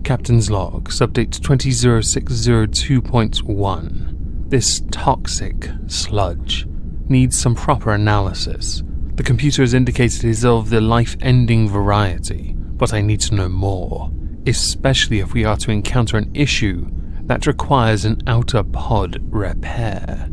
Captain's Log, Subdate 200602.1. This toxic sludge needs some proper analysis. The computer has indicated it is of the life-ending variety, but I need to know more, especially if we are to encounter an issue that requires an outer pod repair.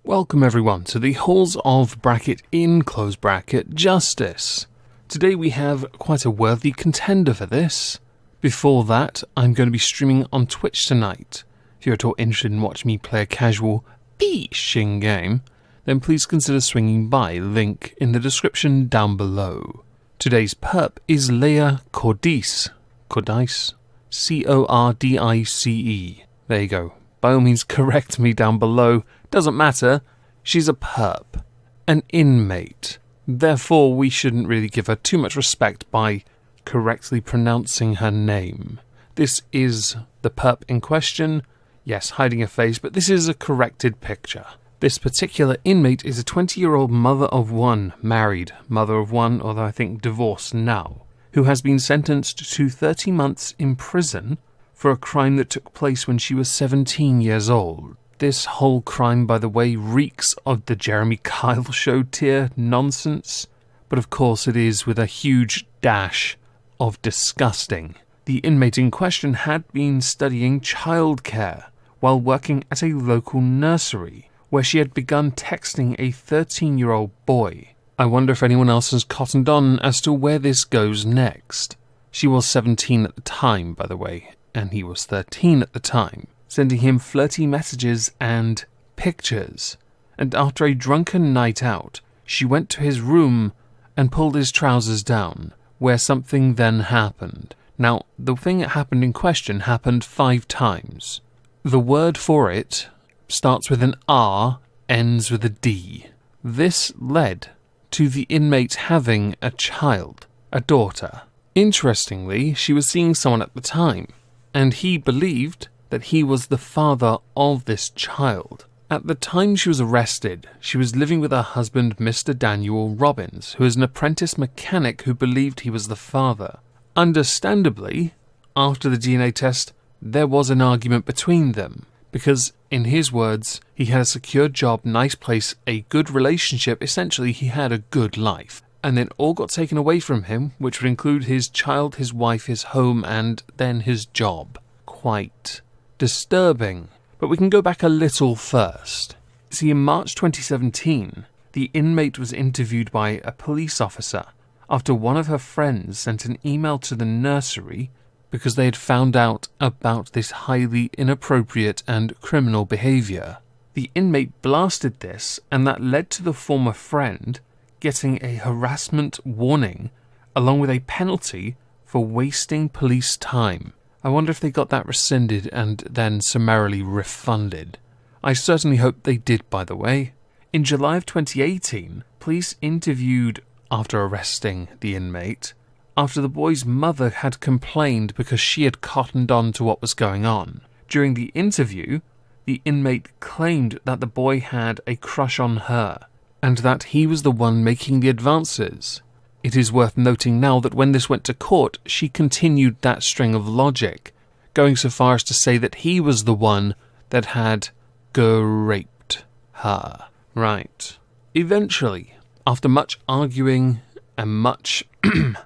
Welcome everyone to the Halls of bracket in close bracket Justice. Today we have quite a worthy contender for this. Before that, I'm going to be streaming on Twitch tonight. If you're at all interested in watching me play a casual fishing game, then please consider swinging by, link in the description down below. Today's perp is Leia Cordice. Cordice? C-O-R-D-I-C-E. There you go. By all means correct me down below. Doesn't matter. She's a perp. An inmate. Therefore, we shouldn't really give her too much respect by correctly pronouncing her name. This is the perp in question. Yes, hiding her face, but this is a corrected picture. This particular inmate is a 20-year-old mother of one, married mother of one, although I think divorced now, who has been sentenced to 30 months in prison for a crime that took place when she was 17 years old. This whole crime, by the way, reeks of the Jeremy Kyle Show tier nonsense, but of course it is with a huge dash of disgusting. The inmate in question had been studying childcare while working at a local nursery, where she had begun texting a 13-year-old boy. I wonder if anyone else has cottoned on as to where this goes next. She was 17 at the time, by the way, and he was 13 at the time, sending him flirty messages and pictures. And after a drunken night out, she went to his room and pulled his trousers down, where something then happened. Now, the thing that happened in question happened 5 times. The word for it starts with an R, ends with a D. This led to the inmate having a child, a daughter. Interestingly, she was seeing someone at the time, and he believed that he was the father of this child. At the time she was arrested, she was living with her husband, Mr. Daniel Robbins, who is an apprentice mechanic who believed he was the father. Understandably, after the DNA test, there was an argument between them, because, in his words, he had a secure job, nice place, a good relationship, essentially he had a good life. And then all got taken away from him, which would include his child, his wife, his home, and then his job. Quite disturbing. But we can go back a little first. See, in March 2017, the inmate was interviewed by a police officer after one of her friends sent an email to the nursery because they had found out about this highly inappropriate and criminal behaviour. The inmate blasted this, and that led to the former friend getting a harassment warning along with a penalty for wasting police time. I wonder if they got that rescinded and then summarily refunded. I certainly hope they did, by the way. In July of 2018, police interviewed after arresting the inmate, after the boy's mother had complained because she had cottoned on to what was going on. During the interview, the inmate claimed that the boy had a crush on her, and that he was the one making the advances. It is worth noting now that when this went to court, she continued that string of logic, going so far as to say that he was the one that had raped her. Right. Eventually, after much arguing and much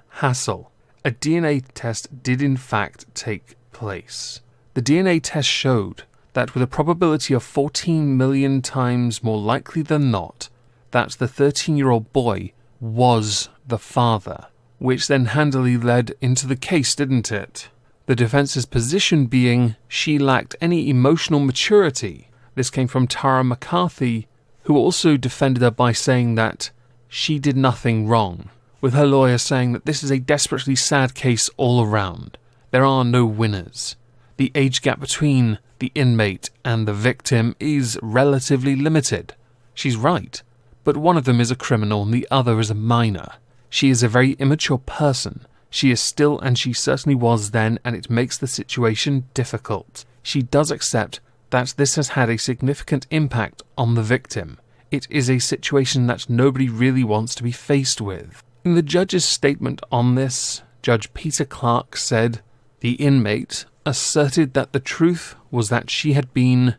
hassle, a DNA test did in fact take place. The DNA test showed that with a probability of 14 million times more likely than not, that the 13-year-old boy was the father, which then handily led into the case, didn't it? The defense's position being she lacked any emotional maturity. This came from Tara McCarthy, who also defended her by saying that she did nothing wrong, with her lawyer saying that this is a desperately sad case all around. There are no winners. The age gap between the inmate and the victim is relatively limited. She's right, but one of them is a criminal and the other is a minor. She is a very immature person. She is still, and she certainly was then, and it makes the situation difficult. She does accept that this has had a significant impact on the victim. It is a situation that nobody really wants to be faced with. In the judge's statement on this, Judge Peter Clark said, The inmate asserted that the truth was that she had been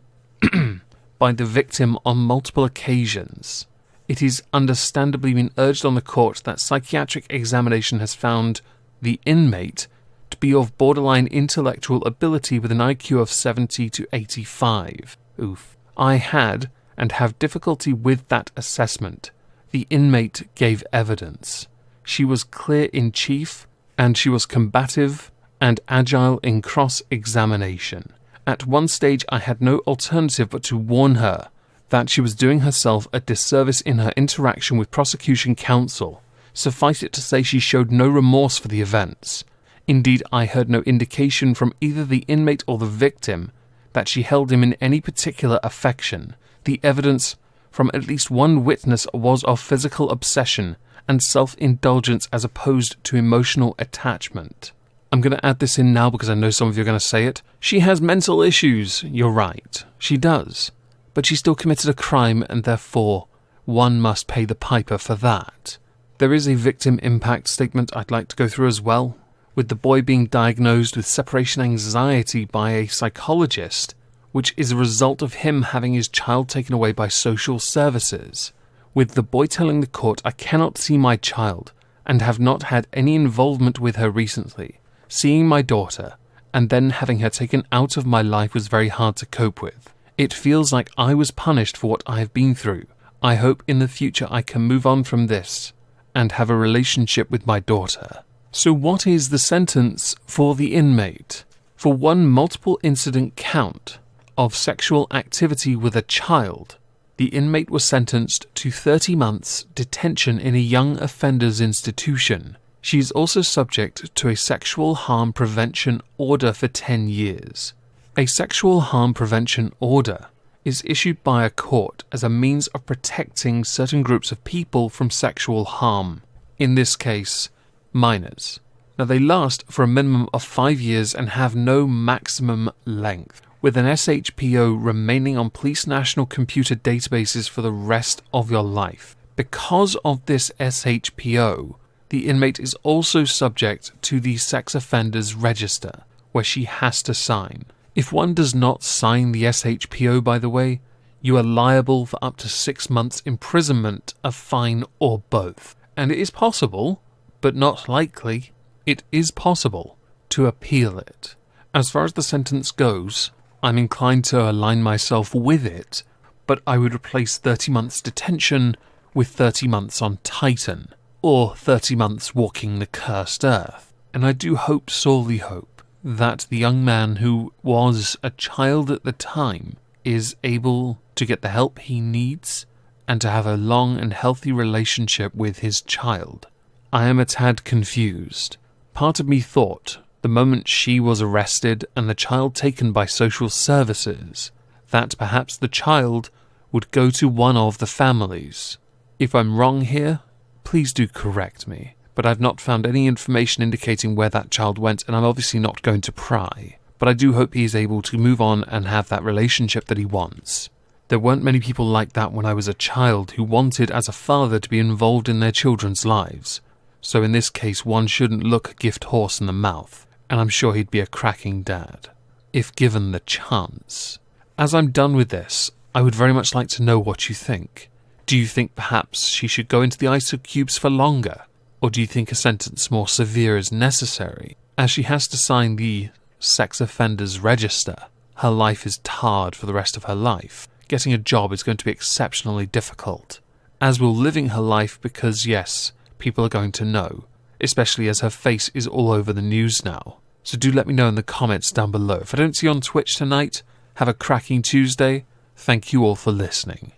by the victim on multiple occasions. It is understandably been urged on the court that psychiatric examination has found the inmate to be of borderline intellectual ability with an IQ of 70 to 85. Oof. I had and have difficulty with that assessment. The inmate gave evidence. She was clear in chief, and she was combative and agile in cross-examination. At one stage I had no alternative but to warn her that she was doing herself a disservice in her interaction with prosecution counsel. Suffice it to say, she showed no remorse for the events. Indeed, I heard no indication from either the inmate or the victim that she held him in any particular affection. The evidence from at least one witness was of physical obsession and self-indulgence as opposed to emotional attachment. I'm going to add this in now because I know some of you are going to say it. She has mental issues. You're right. She does. But she still committed a crime, and therefore one must pay the piper for that. There is a victim impact statement I'd like to go through as well. With the boy being diagnosed with separation anxiety by a psychologist, which is a result of him having his child taken away by social services. With the boy telling the court, "I cannot see my child and have not had any involvement with her recently. Seeing my daughter and then having her taken out of my life was very hard to cope with. It feels like I was punished for what I have been through. I hope in the future I can move on from this and have a relationship with my daughter." So what is the sentence for the inmate? For one multiple incident count of sexual activity with a child, the inmate was sentenced to 30 months detention in a young offenders institution. She is also subject to a sexual harm prevention order for 10 years. A sexual harm prevention order is issued by a court as a means of protecting certain groups of people from sexual harm. In this case, minors. Now they last for a minimum of 5 years and have no maximum length, with an SHPO remaining on police national computer databases for the rest of your life. Because of this SHPO, the inmate is also subject to the sex offenders register, where she has to sign. If one does not sign the SHPO, by the way, you are liable for up to 6 months imprisonment, a fine, or both. And it is possible, but not likely, it is possible to appeal it. As far as the sentence goes, I'm inclined to align myself with it, but I would replace 30 months detention with 30 months on Titan, or 30 months walking the cursed earth. And I do hope, sorely hope, that the young man who was a child at the time is able to get the help he needs and to have a long and healthy relationship with his child. I am a tad confused. Part of me thought, the moment she was arrested and the child taken by social services, that perhaps the child would go to one of the families. If I'm wrong here, please do correct me, but I've not found any information indicating where that child went, and I'm obviously not going to pry. But I do hope he is able to move on and have that relationship that he wants. There weren't many people like that when I was a child who wanted as a father to be involved in their children's lives. So in this case, one shouldn't look a gift horse in the mouth, and I'm sure he'd be a cracking dad, if given the chance. As I'm done with this, I would very much like to know what you think. Do you think perhaps she should go into the ISO cubes for longer? Or do you think a sentence more severe is necessary? As she has to sign the sex offenders register, her life is tarred for the rest of her life. Getting a job is going to be exceptionally difficult, as will living her life because, yes, people are going to know, especially as her face is all over the news now. So do let me know in the comments down below. If I don't see you on Twitch tonight, have a cracking Tuesday. Thank you all for listening.